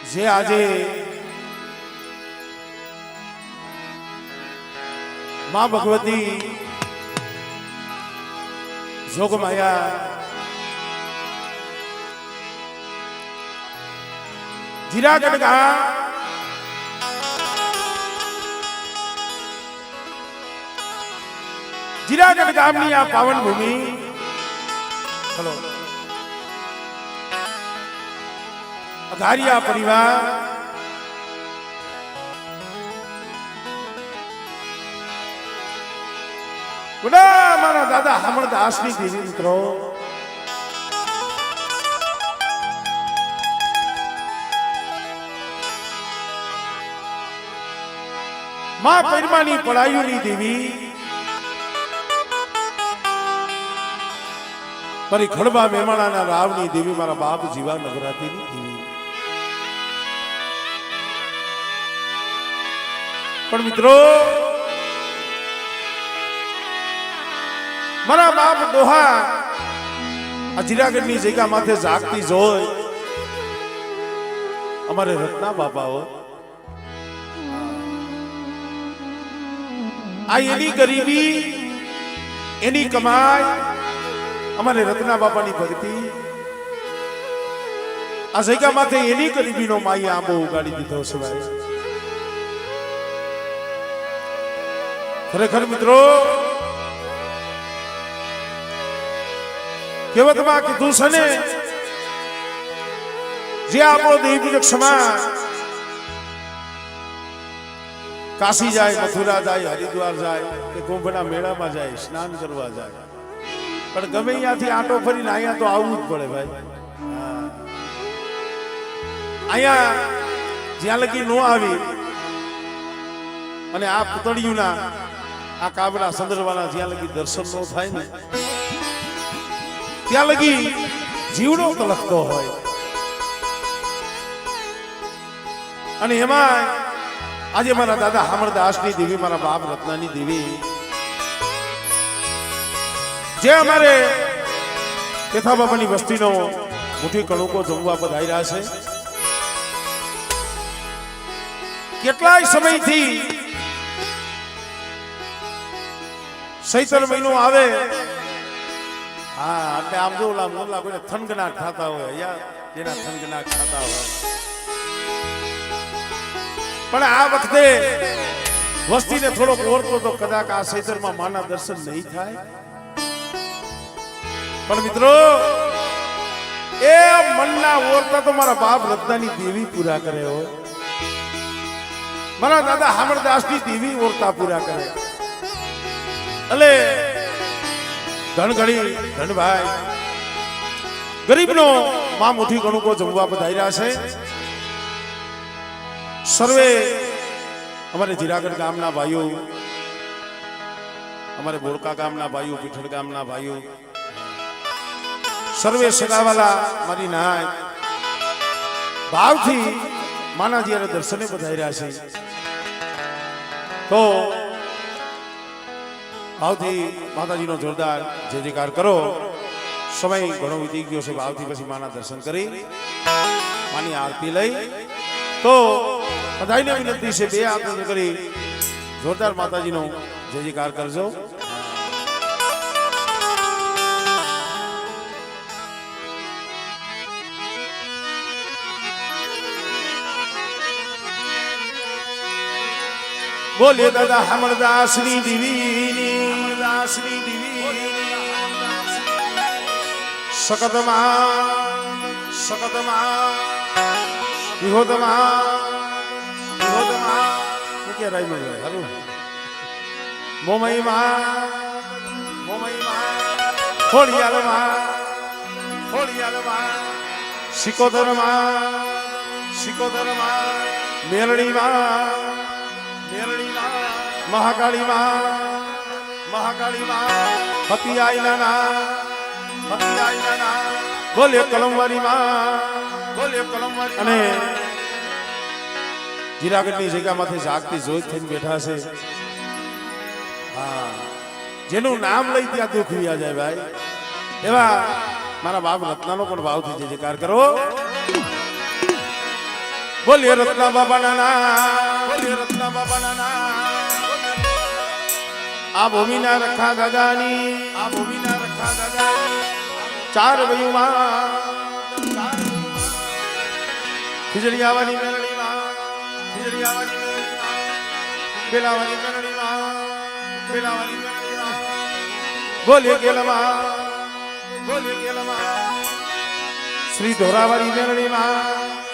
જે આજે માં ભગવતી જોગમાયા જીરાગઢ ગામ જીરાગઢ ગામની આ પાવન ભૂમિ હલો અઘારિયા પરિવાર ગુડા મારા દાદા હમણદાસની દેવી મિત્રો માં પરમાની પડાયુની દેવી મારી ખડબા મેમાણાના રાવની દેવી મારા બાપ જીવા નવરાત્રીની દેવી પણ મિત્રો મારા બાપ ડોહા આ જીરાગઢની જગ્યા માથે જાગતી જોઈ અમારે રત્ના બાપાઓ આ એની ગરીબી એની કમાઈ અમારે રત્ના બાપાની ભક્તિ આ જગ્યા માથે એની ગરીબીનો માઈ આંબો ઉગાડી દીધો છે ભાઈ ખરેખર મિત્રો કહેવતમાં કીધું છે ને જે આપણો દૈવિક સમાજ કાશી જાય મથુરા જાય હરિદ્વાર જાય કે કુંભના મેળામાં જાય સ્નાન કરવા જાય પણ ગમે ત્યાંથી આંટો ફરીને અહીંયા તો આવવું જ પડે ભાઈ અહીંયા જ્યાં લગી નો આવી અને આ પુતળિયુંના આ કાબરા સંદરવાના જ્યાં લગી દર્શન નો થાય ને ત્યાં લગી જીવડો તલકતો હોય અને એમાં આજે મારા દાદા હમણદાસની દેવી મારા બાપ રત્નાની દેવી જે અમારે કેથા બાબાની વસ્તીનો મુઠ્ઠી કણુકો જમવા પધાર્યા છે કેટલાય સમયથી ચૈત્ર મહિનો આવે હા એટલે આમ જો ઓલા કોઈને થનગનાટ થતા હોય યાર જેના થનગનાટ થતા હોય પણ આ વખતે વસ્તીને થોડોક ઓરતો તો કદાચ આ ચૈત્રમાં માના દર્શન નહીં થાય પણ મિત્રો એ મનના ઓરતા તો મારા બાપ રત્નાની દેવી પૂરા કરે હોય મારા દાદા હમણદાસની દેવી ઓરતા પૂરા કરે એટલે ધનગઢી ધનભાઈ ગરીબનો માં મુઠ્ઠી કણુકો જમવા પધાર્યા છે સર્વે અમારે જીરાગઢ ગામના ભાઈઓ અમારે બોરકા ગામના ભાઈઓ પીઠળ ગામના ભાઈઓ સર્વે સગાવાલા મારી નાય ભાવથી માના જ્યારે દર્શને પધાર્યા છે તો ભાવથી માતાજીનો જોરદાર જય જયકાર કરો સમય ઘણો વીતી ગયો છે ભાવથી પછી માના દર્શન કરી માની આરતી લઈ તો બધાને વિનંતી છે બે હાથ કરી જોરદાર માતાજીનો જય જયકાર કરજો બોલે દાદા હમણદાસની દેવીની દાસની દેવી સકતમાં વિહોદમાં કે રાઈ માં હારું મોમઈમાં ખોડિયાલમાં સિકોદરમાં મેરણીમાં મહાકાળીમાં હતિયાઈના બોલે કલમવારીમાં અને જીરાગઢની જગ્યામાંથી જાગતી જોઈ થઈને બેઠા છે હા જેનું નામ લઈ ત્યાં દુઃખ વ્યા જાય ભાઈ એવા મારા બાપ રત્નાનો પણ ભાવથી જય જયકાર કરો બોલીએ રત્ના બાબાના નામ, બોલીએ રત્ના બાબાના નામ. આ ભૂમિના રખા દાદાની, આ ભૂમિના રખા દાદાની ચાર વયુમાં ખીજડીયાવાની મેરડીમાં, ખીજડીયાવાની મેરડીમાં, બેલાવાની મેરડીમાં, બેલાવાની મેરડીમાં, બોલીએ ગેલમાં, બોલીએ ગેલમાં, શ્રી ધોરાવાળી મેરડીમાં,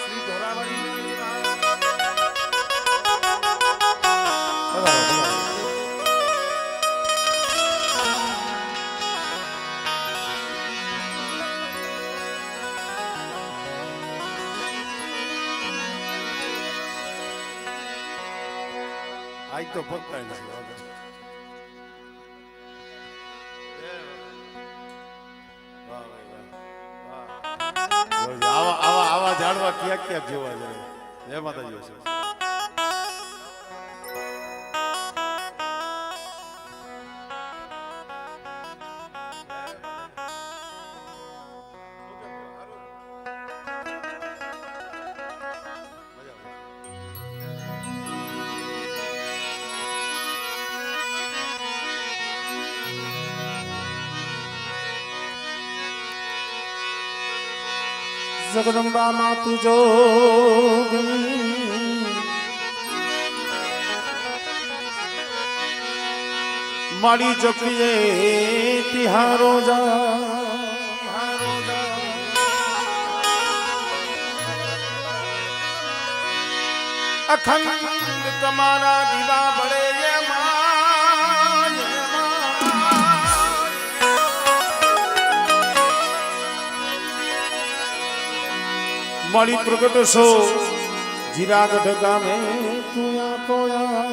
શ્રી ધોરાવાળી મેરડીમાં. આજ તો ભક્તા નથી. આવા ઝાડવા ક્યાંક ક્યાંક જોવા જાય. જય માતાજી. જગદંબા માતુ જોગણી મારી ચોકીએ તિહારો જા, અખંડ તમારા દીવા બળે મારી પ્રગટ સો જીરાગઢ ગામે તું આકોયા.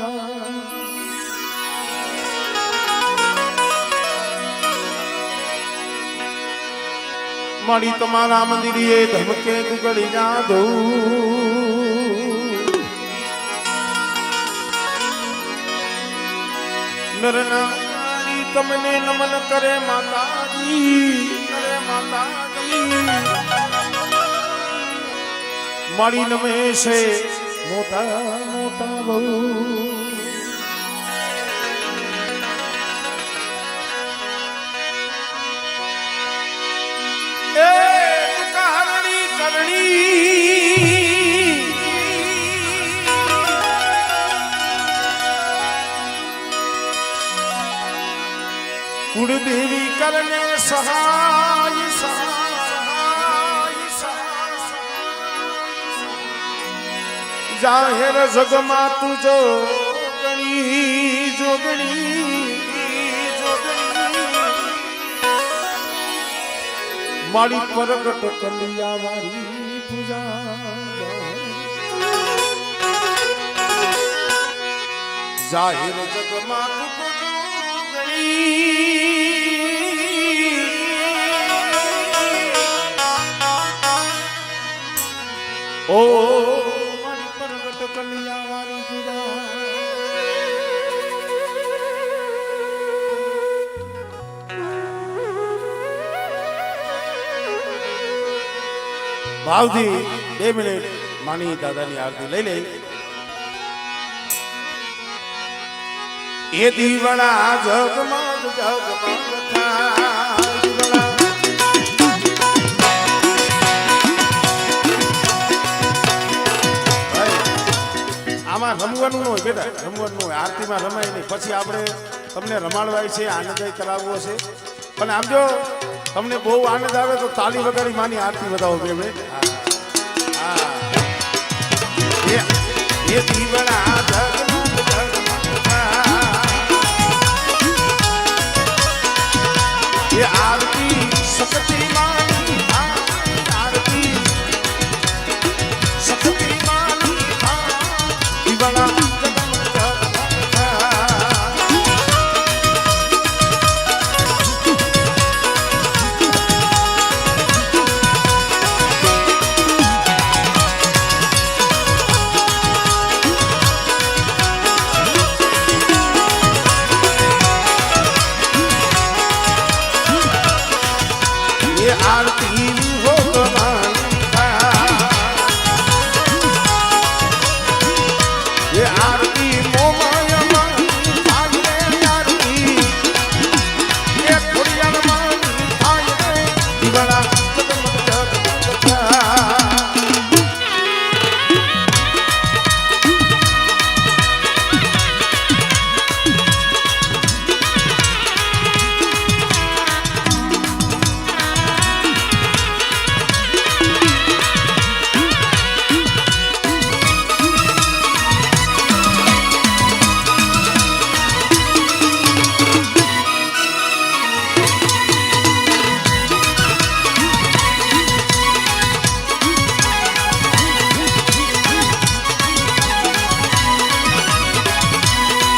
મારી તમારા મંદિરે ધમકે ગુગળી ના દઉં. નરનારી તમને નમન કરે માતાજી, કરે માતાજી. મારી નમે છે મોટા મોટા બહુ. એ કરણી કરણી કુળદેવી કરને સહાય સહાય જાહેર જગમાં તું જોગણી જોગણી જોગણી. મારી પ્રગટ કલિયા મારી પૂજા જાહેર જગમાં તું જોગણી. ઓ ભાવથી 2 મિનિટ માની દાદાની આરતી લઈ લે. એ દીવડા જગમગ જગમગ થાય. આમાં રમવાનું હોય બેટા, રમવાનું હોય. આરતીમાં રમાય નહીં. પછી આપણે તમને રમાડવાય છે, આનંદ કરાવવો છે. પણ આમ જો તમને બહુ આનંદ આવે તો તાલી વગાડી માની આરતી વધાવો બે મિનિટ. એ દીવડા જગમગ જગમગ થાય. એ આરતી શક્તિ માની, આરતી શક્તિ માની દીવડા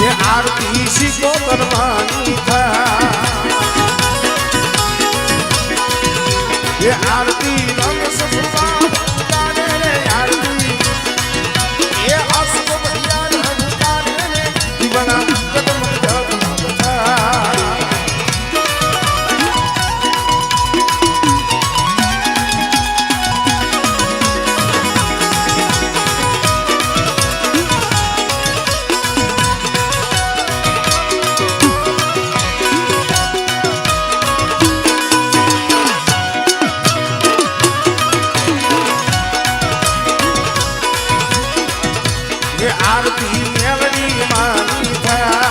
એ આરતી શીખો કરવાની એ આરતી રંગ સુખવાને આરતી એ આસુક બિયાર ઉતારે દીવાના કદમ જગમગ થાય આરતી મેલડી માની થયા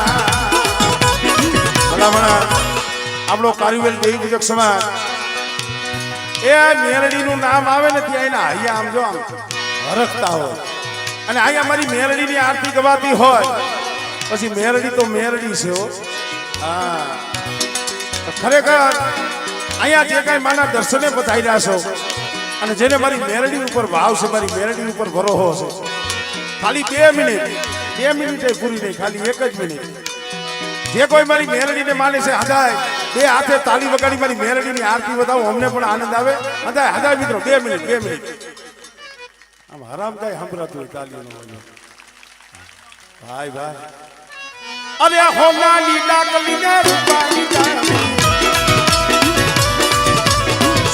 આપણો કારીવેલ દેવી પૂજક સમાજ એ મેલડી નું નામ આવે ને ત્યાં એના અહીંયા આમ જો આમ હરખતા હોય અને અહીંયા મારી મેલડી ની આરતી ગવાતી હોય પછી મેલડી તો મેલડી છે હો હા ખરેખર અહીંયા જે કઈ માના દર્શને બતાવી રહ્યા છો અને જેને મારી મેલડી ઉપર ભાવ છે મારી મેલડી ઉપર ભરોસો છે ખાલી 2 મિનિટ પૂરી નહીં ખાલી 1 જ મિનિટ જે કોઈ મારી મેલડીને માને છે હદાય 2 હાથે તાળી વગાડી મારી મેલડીની આરતી બતાવો અમને પણ આનંદ આવે હદાય મિત્રો 2 મિનિટ આમ હરામ કઈ સંભળાતું હોય તાળીઓનો ભાઈ અરે હોના લીલા કલીને રૂપાની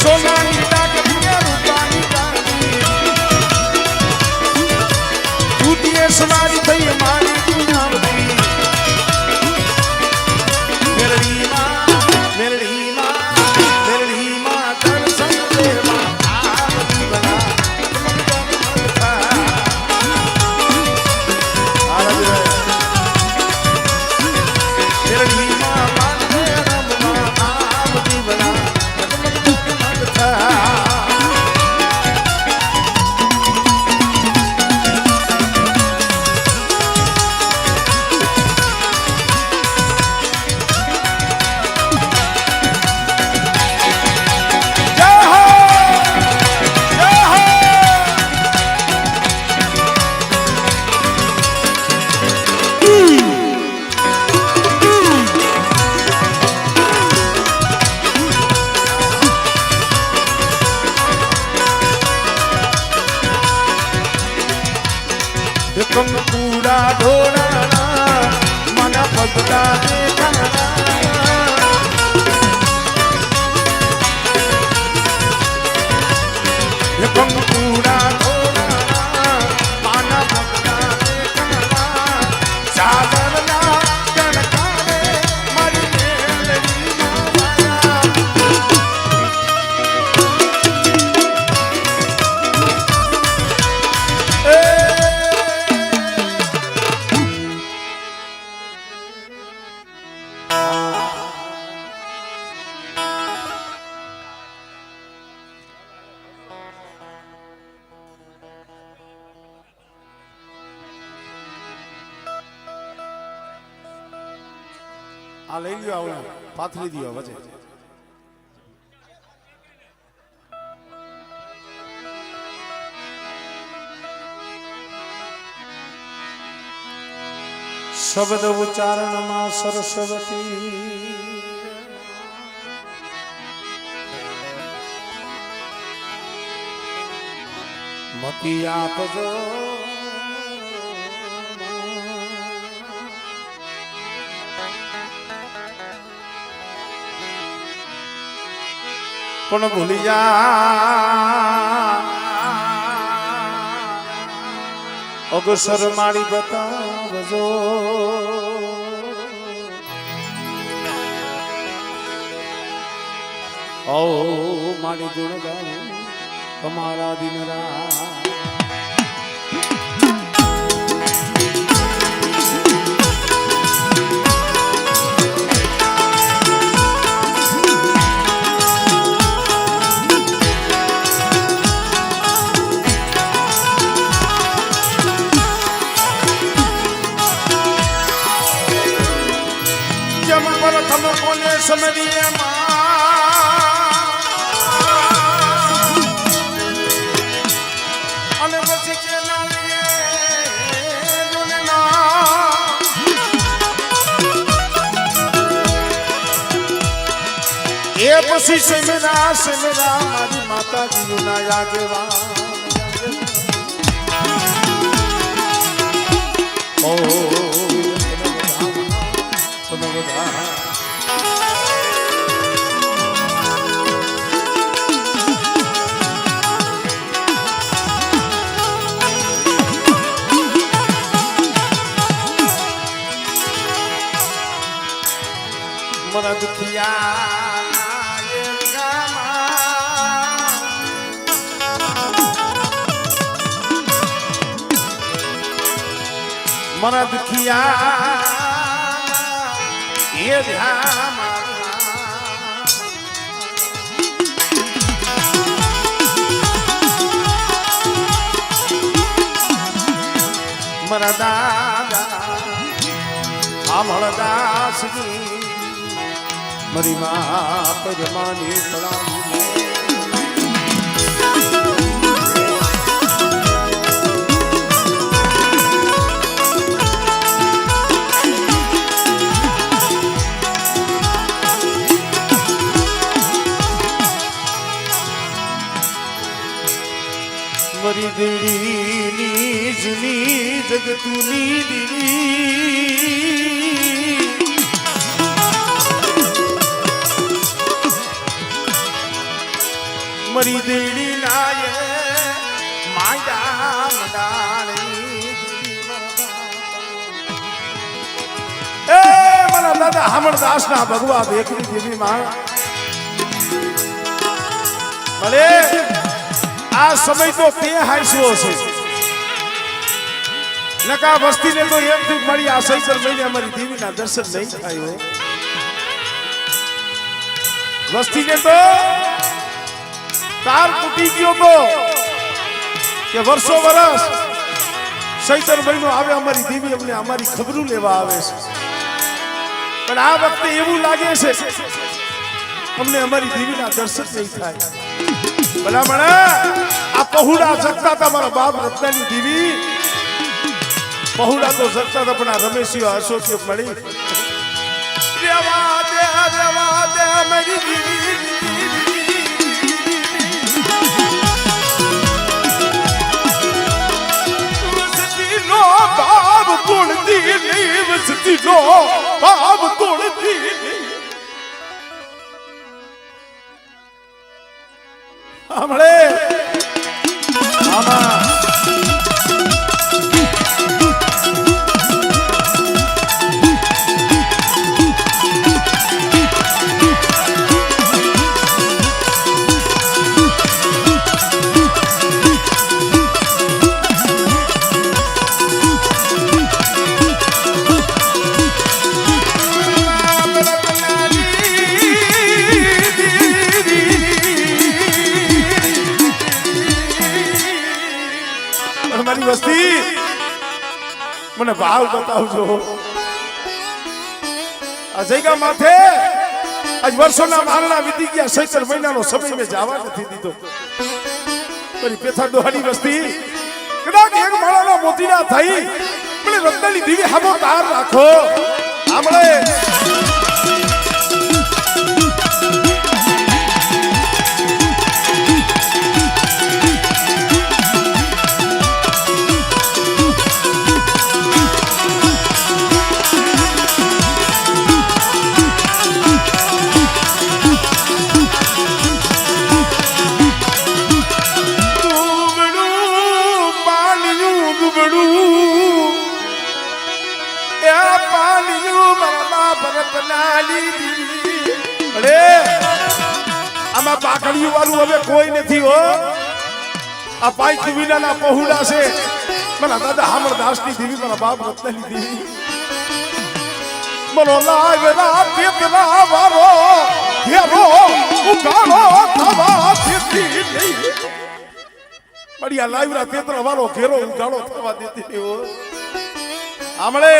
સોના લીલા કલીને રૂપાની समारी थई मारी गुनावती मेरड़ी मां दर्शन देवा आरती बना मेरड़ी मां माने रमना आरती बना पूरा ढोलाना मना पगला पूरा ढोलाना मना पगला चादरना जनकारे मारी मेलडी આ લઈ લ્યો આવડા પાથરી દિયો વચ્ચે શબ્દ ઉચ્ચારણમાં સરસ્વતી મતી આપજો પણ ભૂલી જા અગસર મારી બતાવજો ઓ મારી ગુણ ગાઉં તમારા દિન રાત समझिए અને પછી કે ના લીએ પછી સેમેરા મારી માતાજીના આગેવાન ઓ તમે બધા મરા દુખિયા મરા દુખિયા એ ધ્યા મરા દાદા આમળદાસની મરી માં પજમાની પડાવી મરી દેડીની જૂની જગતુની દીદી મરી દેડી નાય માયા મડાણી એ મારા દાદા હમણદાસ ના ભગવા દેખરી દેવી માં ભલે આ સમય તો તે હાઈસો છે નકા વસ્તીને તો એમ થી મળી આ સૈતર મહિને અમારી દેવીના દર્શન નહીં થાય વસ્તીને તો તાર તૂટી ગયો તો કે વર્ષો વર્ષ સૈતર મહિનો આવે અમારી દેવી અમને અમારી ખબરું લેવા આવે છે પણ આ વખતે એવું લાગે છે અમને અમારી દેવીના દર્શન નહીં થાય ભલામણ આ પહોળા જગતા હતા મારા બાપ રત્નાની દેવી પહોળા તો જગતા હતા પણ આ રમેશી અશોક મળી રેવા દે મારી દેવી બાબ તોડતી નહીં વસતી નો બાબ તોડતી હમણે આમાં વસ્તી મને ભાવ બતાવજો આ જગ્યા માથે આજ વર્ષોના મારણા વીતી ગયા સૈતર મહિનાનો સમય મેં જવા નથી દીધો મારી પેથા દોહાની વસ્તી કદાચ એક માળાના મોતીના થઈ મને રત્નાની દીવી હામો તાર રાખો આમળે આમાં પાકડીયું વાળું હવે કોઈ નથી હો આ પાઈક વિનાના પહોળા છે મારા દાદા હમણદાસ ની દેવી મારા બાપ રત્નાની દેવી મનો લાવેલા પેપરા વાળો ઘેરો ઉગાડો થવા દેતી નહીં મારી આ લાવરા પેપરા વાળો ઘેરો ઉગાડો થવા દેતી નહીં હો આમળે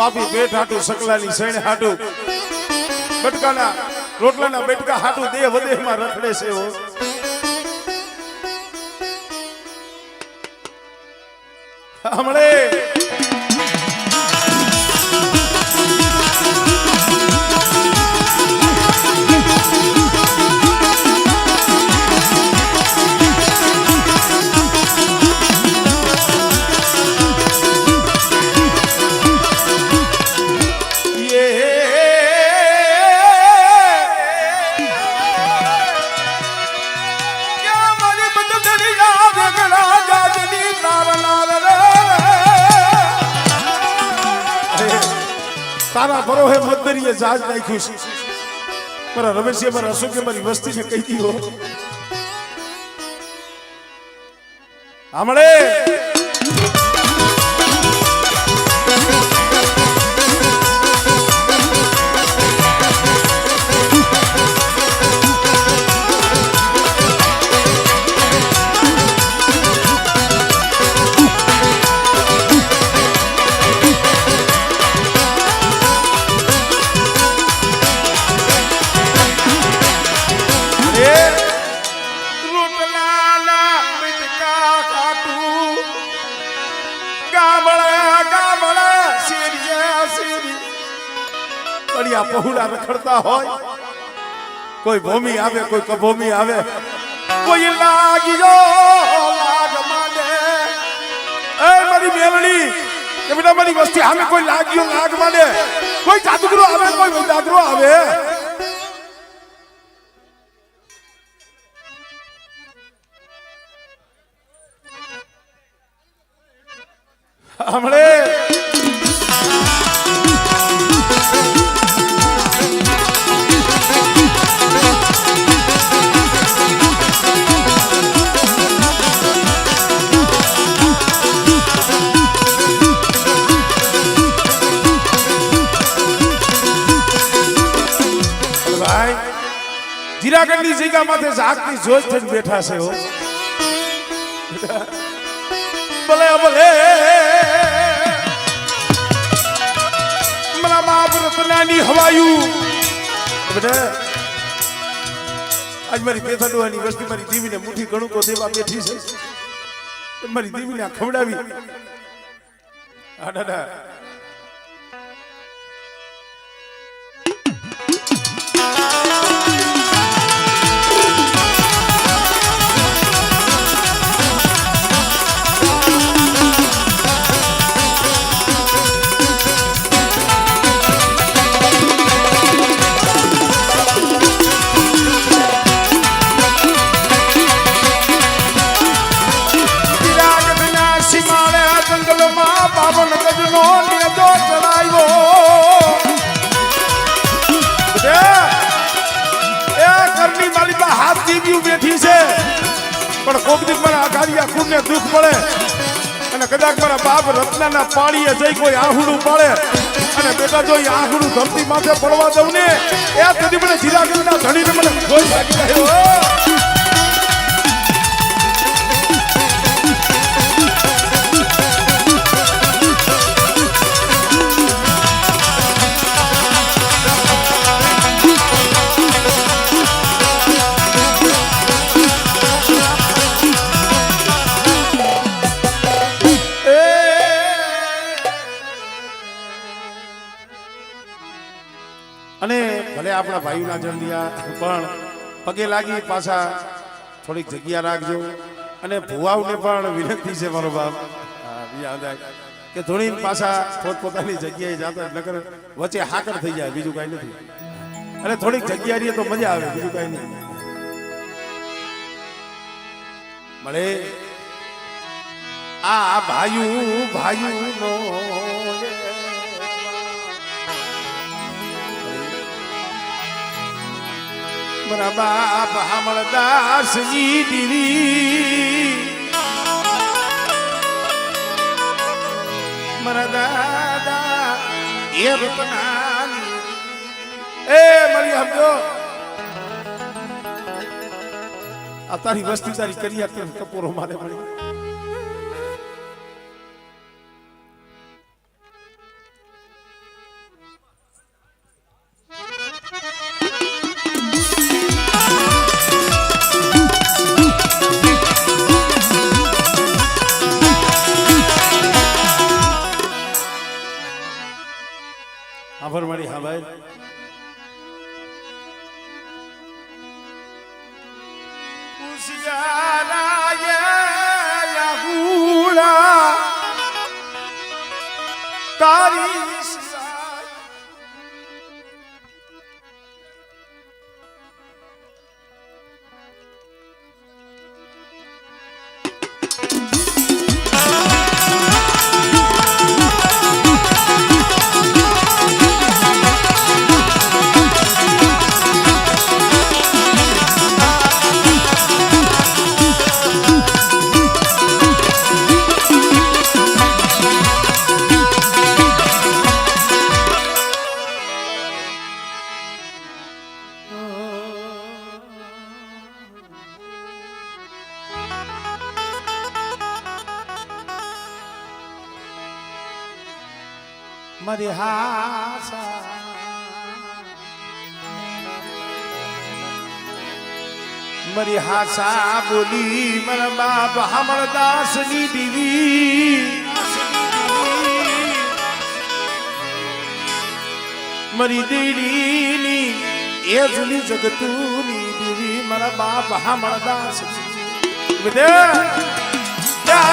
બાપી પેટ હાટું સકલાની સૈણ હાટું બટકાના રોટલાના બેટકા હાટું દેહ વધેમાં રખડે છે હો હમણે તારા બરોહે મદરીએ જાજ નાખ્યું છે મારા રમેશિયા મારા અશોકે મારી વસ્તીને કહી દીધો હમણે પहुડા રખડતા હોય કોઈ ભૂમિ આવે કોઈ કભૂમિ આવે કોઈ લાગ્યો લાગ માને એ મારી મેલડી કે બેટા મારી વસ્તી સામે કોઈ લાગ્યો લાગ માને કોઈ જાદુગરો આવે કોઈ વૈદાગરો આવે હમણે જીરાગઢની જગ્યા માથે જાગતી જોજ થઈને બેઠા છે હો ભલે ભલે મના બાપ રતનાની હવાયું બેટા આજ મારી પેથાડોની વસ્તી મારી દેવીને મુઠ્ઠી ઘણું કો દેવા બેઠી છે મારી દેવીને ખવડાવી આ દાદા પણ કોક દીક મારા આઘારિયા ખૂનને દુઃખ પડે અને કદાચ મારા બાપ રત્નાના પાણીએ જઈ કોઈ આહુડું પાડે અને બેટા જો આહુડું ધરતી માથે પડવા દઉં ને એ તેથી મને જીરાગઢના ધણીને મને કોઈ લાગી રહ્યો અને ભલે આપણા ભાઈઓના જલ્દિયા પણ પગે લાગી પાછા થોડીક જગ્યા રાખજો અને ભુવાઓને પણ વિનંતી છે મારો બાપ કે થોડી પાછા પોતપોતાની જગ્યાએ જાતા નકર વચ્ચે હાકર થઈ જાય બીજું કાંઈ નથી અને થોડીક જગ્યા રહીએ તો મજા આવે બીજું કાંઈ નહીં મળે આ ભાઈઓ નો મારા બાપ હામળદાસની દીવી મારા દાદા એ રૂપનાની એ મળી સમજો આ તારી વસ્તી તારી કરી આપી કપૂરો મારે મળી આભાર મળી હા ભાઈ તારી મારી હાસા મારી હાસા બોલી મારા બાપ હમણ દાસની દીવી મારી દીડીની એ જુલી જગતુની દીવી મારા બાપ હમણ દાસ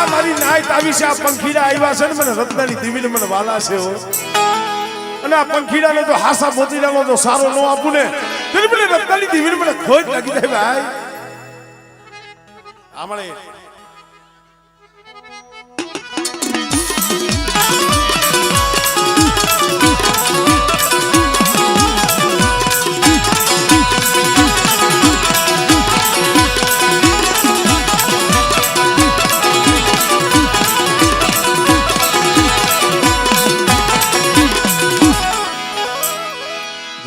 મારી નાઈટ આવી છે આ પંખીડા આવ્યા છે ને મને રત્નાની દીવીને મને વાલા છે અને આ પંખીડાને તો હાસા મોતીડાનો તો સારો ન આપું ને તેની મને રત્નાની દીવીને મને ખોજ લાગી જાય ભાઈ આમણે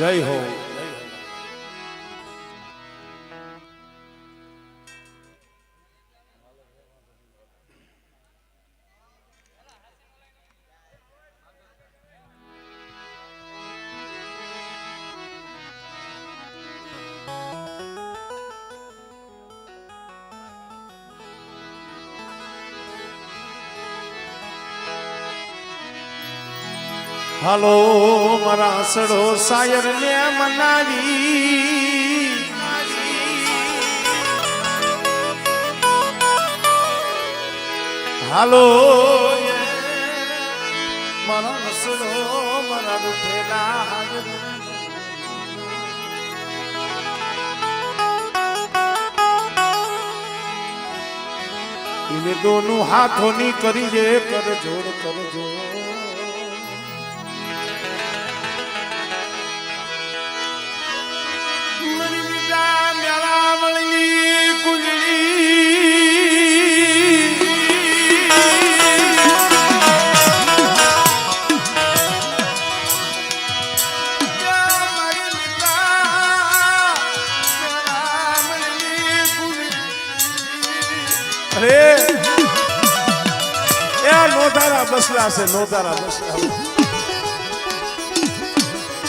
જય હો હાલો મારા સડો શાયર ને મનાવી હાલો મારા સડો મારા રૂઠેલા ઇને દોનું હાથોની કરી જે કર જોડ કરજો બસલા છે નોતારા બસલા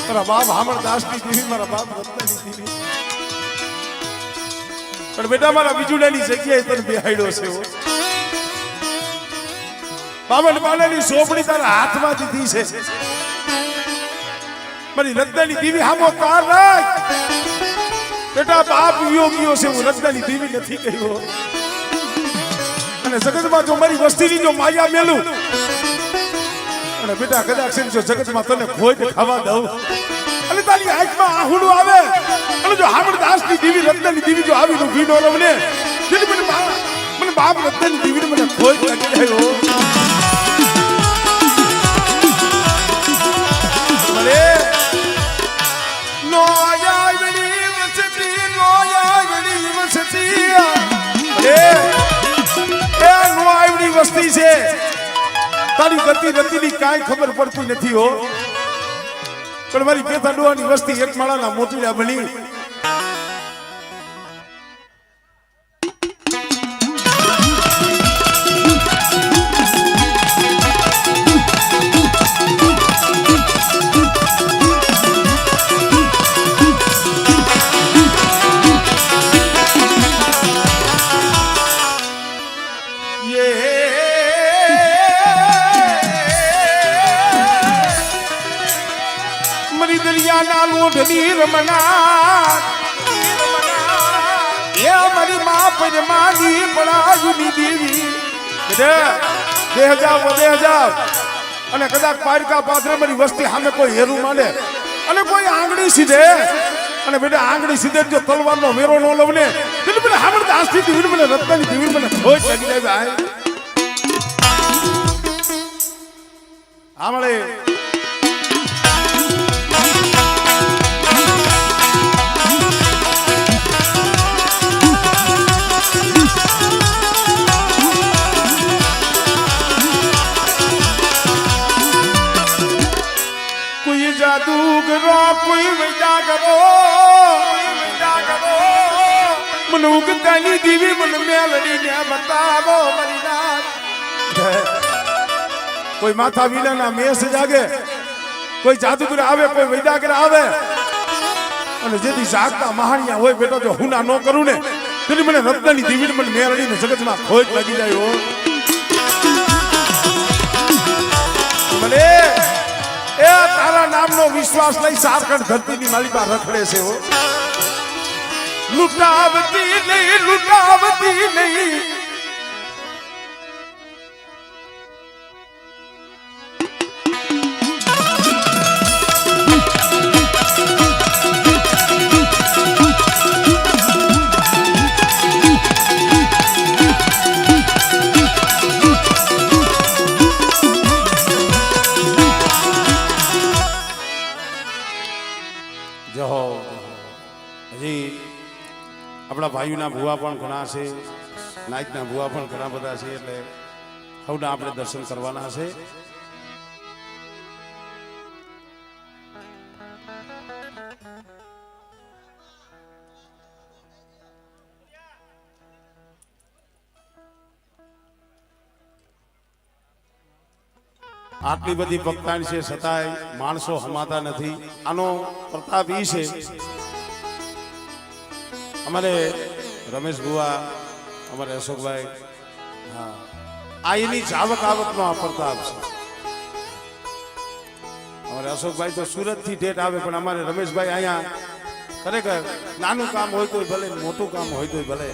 મારા બાપ હામરદાસ ની દીવી મારા બાપ રત્નાની દીવી પણ બેટા મારા બીજુડાની જગ્યાએ તને બેહાડ્યો છે બાબા બાલાની સોપડી તારા હાથમાં દીધી છે મારી રત્નાની દીવી હામો તાર રાખ બેટા બાપ વિયોગીઓ છે હું રત્નાની દીવી નથી કહ્યો અને જગતમાં જો મારી વસ્તીની જો માયા મેલું અને બેટા કદાચ જો જગતમાં તને ખોઈ ખાવા દઉં અને તારી આંખમાં આહુડું આવે અને જો હામરદાસની દીવી રત્નાની દીવી જો આવી નું ભીનો રમને તેને મને બાપ રત્નાની દીવીને મને ખોઈ લાગી રહ્યો મને નો આયાવડી વસતી નો આવડી વસ્તી છે તારી ગતિ રતિની કાંઈ ખબર પડતી નથી હો પણ મારી પેથા ડોહાની વસ્તી એક માળાના મોતીડા બની ઊંઢની રમના એ મારી માં પરમાની પડાયુની દેવી બે હજાર અને કદાચ પારકા પાત્ર મારી વસ્તી સામે કોઈ હેરું માને અને કોઈ આંગળી સીધે અને બેટા આંગળી સીધે જો તલવારનો વેરો ન લવ ને એટલે મને હામળ આસ્તી દીવી મને રત્નાની દીવી મને ખોજ લાગી જાય ભાઈ આમળે કોઈ જાદૂગરો કોઈ વૈદા કરો મને ઉગતાની દીવી મને મેલડીને બતાવો મારી નાથ કોઈ માથા વિનાના મેસ જાગે કોઈ જાદુગર આવે કોઈ વૈદાગર આવે અને જેથી જાગતા મહાણિયા હોય બેટા જો હું ના ન કરું ને તેની મને રત્નાની દીવી મને મેલડીને જગતમાં ખોજ લાગી જાય હો મને એ તારા નામનો વિશ્વાસ લઈ સારખંડ ધરતીની માલિકા રખડે છે હો લૂંટાવતી નહીં હજી આપણા ભાઈઓના ભુવા પણ ઘણા છે નાયકના ભુવા પણ ઘણા બધા છે એટલે સૌના આપણે દર્શન કરવાના છે આટલી બધી ભક્તાણી છે છતાંય માણસો હમાતા નથી આનો પ્રતાપ ઈ છે અમારે રમેશ ભુવા અમારે અશોકભાઈ હા આ એની જાવક આવકનો આ પ્રતાપ છે અમારે અશોકભાઈ તો સુરતથી ઠેઠ આવે પણ અમારે રમેશભાઈ અહીંયા ખરેખર નાનું કામ હોય તો ભલે મોટું કામ હોય તો ભલે